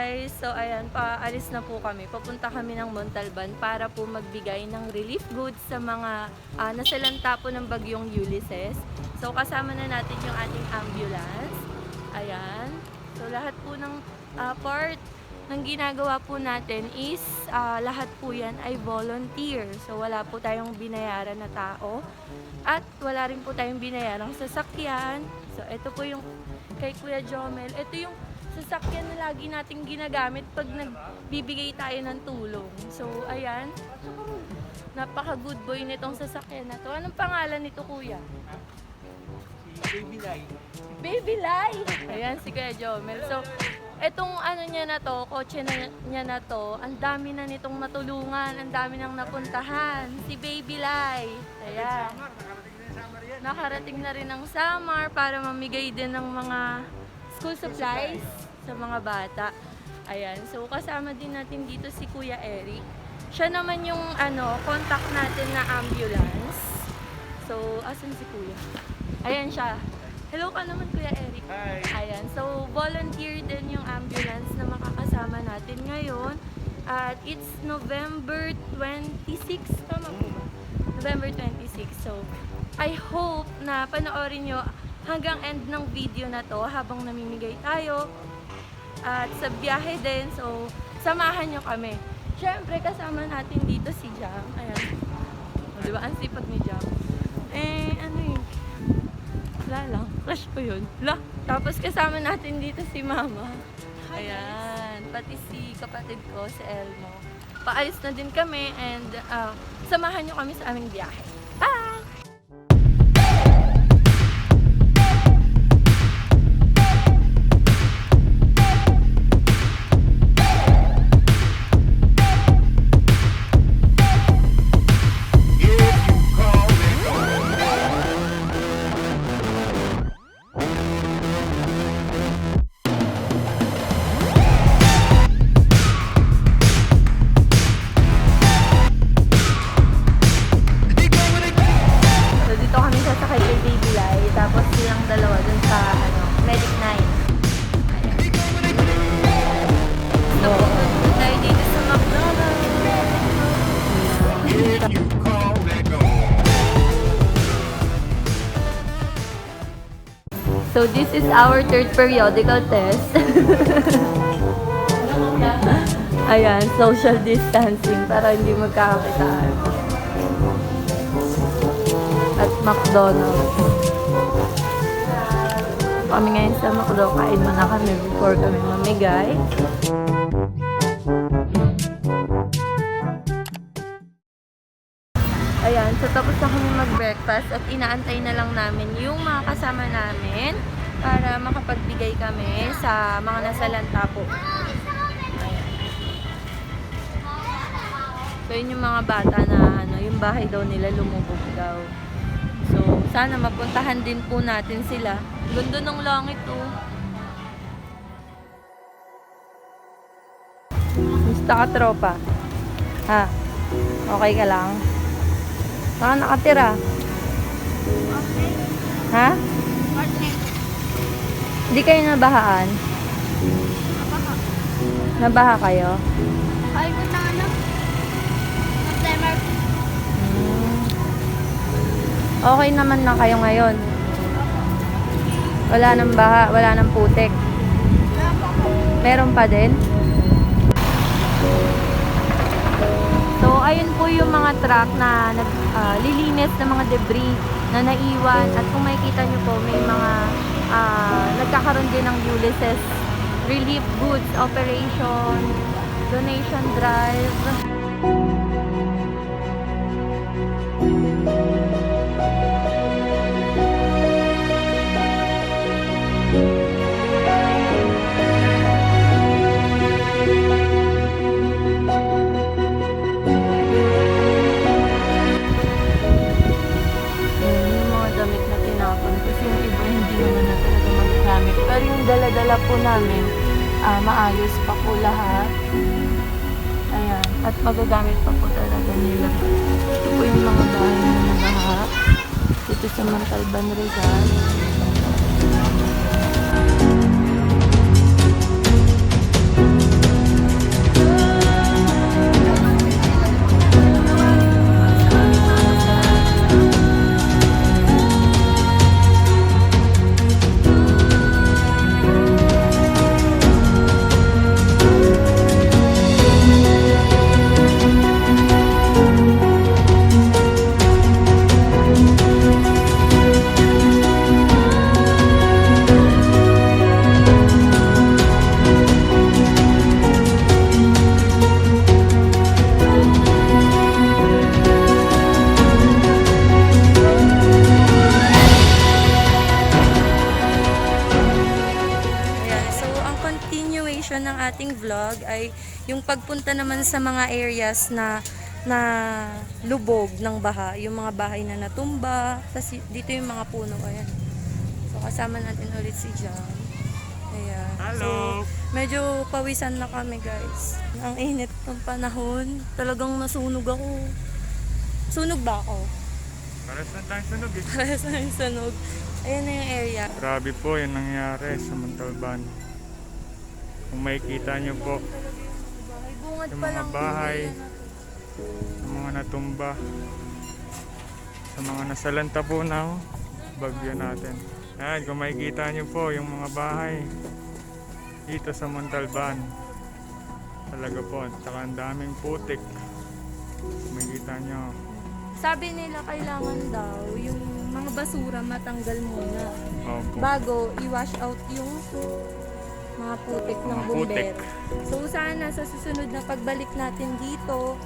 guys! So ayan, paalis na po kami. Papunta kami ng Montalban para po magbigay ng relief goods sa mga nasalanta po ng bagyong Ulysses. So kasama na natin yung ating ambulance. Ayan. So lahat po ng part ng ginagawa po natin is lahat po yan ay volunteer. So wala po tayong binayaran na tao. At wala rin po tayong binayarang sasakyan. So ito po yung kay Kuya Jomel. Ito yung sasakyan na lagi nating ginagamit pag nagbibigay tayo ng tulong. So, ayan. Napaka-good boy nitong sasakyan na to. Anong pangalan nito, Kuya? Si Baby Lai. Baby Lai! Ayan, si Kuya Jomel. So, etong ano niya na to, kotse niya na to, ang dami na nitong matulungan, ang dami nang napuntahan. Si Baby Lai. Ayan. Nakarating na rin ng summer para mamigay din ng mga school supplies sa mga bata. Ayan. So, kasama din natin dito si Kuya Eric. Siya naman yung contact natin na ambulance. So, asan si Kuya? Ayan siya. Hello ka naman, Kuya Eric. Hi. Ayan. So, volunteer din yung ambulance na makakasama natin ngayon. At it's November 26. Tama po ba? November 26. So, I hope na panoorin nyo hanggang end ng video na to habang namimigay tayo at sa biyahe din. So, samahan nyo kami. Siyempre, kasama natin dito si Jam. Ayan. O, diba? Ang sipag ni Jam. Ano yun? Wala lang. Crush ko yun. Tapos kasama natin dito si Mama. Ayan. Pati si kapatid ko, si Elmo. Paalis na din kami and samahan nyo kami sa aming biyahe. Bye! So this is our third periodical test. Ayan, social distancing para hindi magkakakitaan. At McDonald's. Kami ngayon sa McDo, kain muna kami before kami mamigay. Ayan, so tapos na kami mag-breakfast at inaantay na lang namin yung mga kasama namin para makapagbigay kami sa mga nasalanta po. Ayan. So yun yung mga bata na yung bahay daw nila lumubog daw. So sana mapuntahan din po natin sila. Ganda ng langit oh. Gusto ka tropa? Ha? Okay ka lang? Saan nakatira? Okay. Ha? Okay. Hindi kayo nabahaan? Nabaha kayo? Ay, kung na ano? September. Okay naman na kayo ngayon. Wala nang baha, wala nang putik. Meron pa din? So, ayun po yung mga truck na naglilinis ng mga debris na naiwan. At kung makikita nyo po, may mga nagkakaroon din ng Ulysses Relief Goods Operation, Donation Drive. Pero yung dala-dala po namin, maayos pa po lahat. Ayan. At magagamit pa po talaga nila. Ito po yung mga bahay na nabaha. Dito sa Montalban, Rizal. vlog ay yung pagpunta naman sa mga areas na lubog ng baha, yung mga bahay na natumba, tapos dito yung mga puno, ayan. So kasama natin ulit si John. Ayan. Hello. So, medyo pawisan na kami guys. Ang init ng panahon, talagang nasunog ako. Sunog ba ako? Paras na tayong sunog eh. Parehas na yung sunog. Ayan na yung area. Grabe po yung nangyari sa Montalban. Kung makikita nyo po, Bahay, bungad yung pa mga lang. bahay, Ayan na. yung mga natumba, sa mga nasalanta po na bagyo natin. Ayan, kung makikita nyo po yung mga bahay dito sa Montalban. Talaga po, tsaka ang daming putik. Kung makikita nyo. Sabi nila kailangan daw yung mga basura matanggal muna Opo. bago i-wash out yung mga putik ng Mga putik. bumbero. So sana sa susunod na pagbalik natin dito,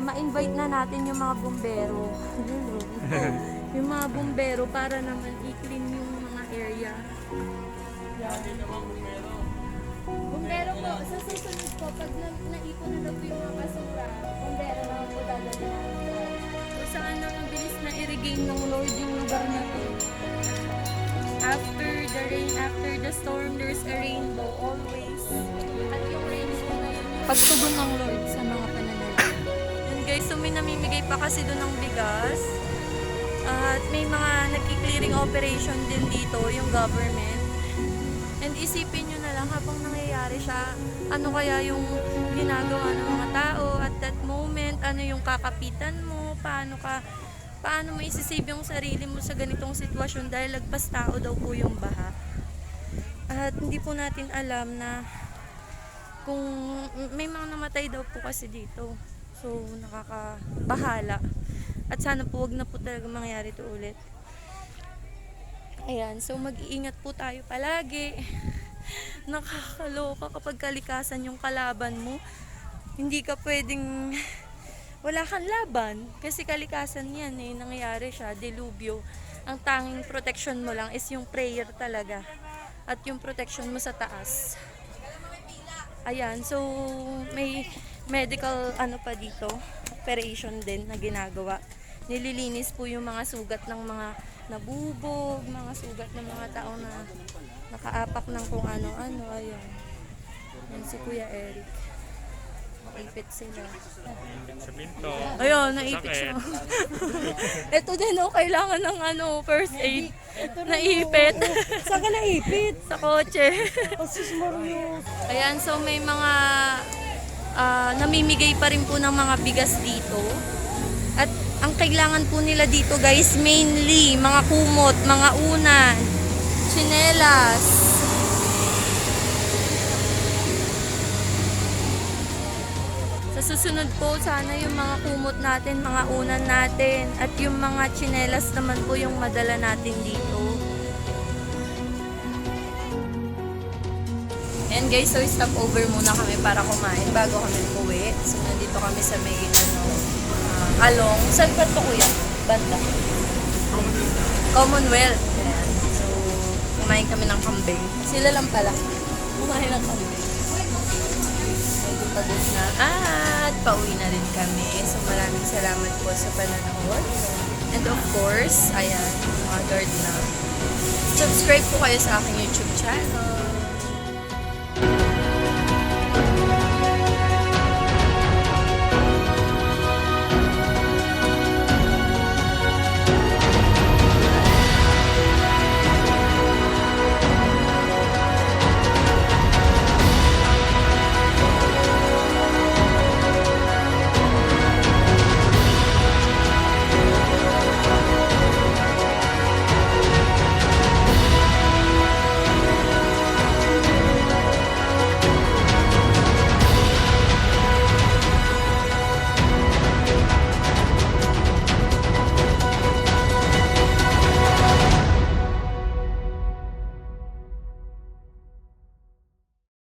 ma-invite na natin yung mga bumbero. Yung mga bumbero para naman i-clean yung mga area. Bumbero po, sa susunod po, pag naipon na daw po yung mga basura, bumbero naman po dadalhin natin. So sana mabilis na i-regain ng Lord yung lugar na to. After the rain, after the storm, there's a rainbow always. At yung rainbow na yun, pagtugon ng Lord sa mga pananalig. Yun guys, so may namimigay pa kasi doon ng bigas. At may mga nagki-clearing operation din dito, yung government. And isipin nyo na lang habang nangyayari siya, ano kaya yung ginagawa ng mga tao at that moment, ano yung kakapitan mo, paano mo isisave yung sarili mo sa ganitong sitwasyon dahil lagpas tao daw po yung baha. At hindi po natin alam na kung may mga namatay daw po kasi dito. So nakakabahala. At sana po wag na po talaga mangyari ito ulit. Ayan, so mag-iingat po tayo palagi. Nakakaloka kapag kalikasan yung kalaban mo. Hindi ka pwedeng wala kang laban kasi kalikasan yan eh, nangyayari siya, delubyo. Ang tanging protection mo lang is yung prayer talaga at yung protection mo sa taas. Ayan, so may medical ano pa dito, operation din na ginagawa. Nililinis po yung mga sugat ng mga nabubog, mga sugat ng mga tao na nakaapak ng kung ano-ano. Ayan. Yan si Kuya Eric. Naipit sila. Sa pinto. Ayun, naipit siya. Ito din oh, kailangan ng first aid. Naipit. Saan ka naipit? Sa kotse. Asus Mario. Ayan, so may mga namimigay pa rin po ng mga bigas dito. At ang kailangan po nila dito guys, mainly mga kumot, mga unan, tsinelas. Sa susunod po, sana yung mga kumot natin, mga unan natin, at yung mga tsinelas naman po yung madala natin dito. And guys, so stop over muna kami para kumain bago kami uwi. So nandito kami sa may Along. Saan ba ito kuya? Banda? Commonwealth. Ayan. So kumain kami ng kambing. Sila lang pala. Kumain ng kambing. Medyo pagod na. At pauwi na rin kami. So maraming salamat po sa panonood. And of course, ayan, mga guard na. Subscribe po kayo sa aking YouTube channel.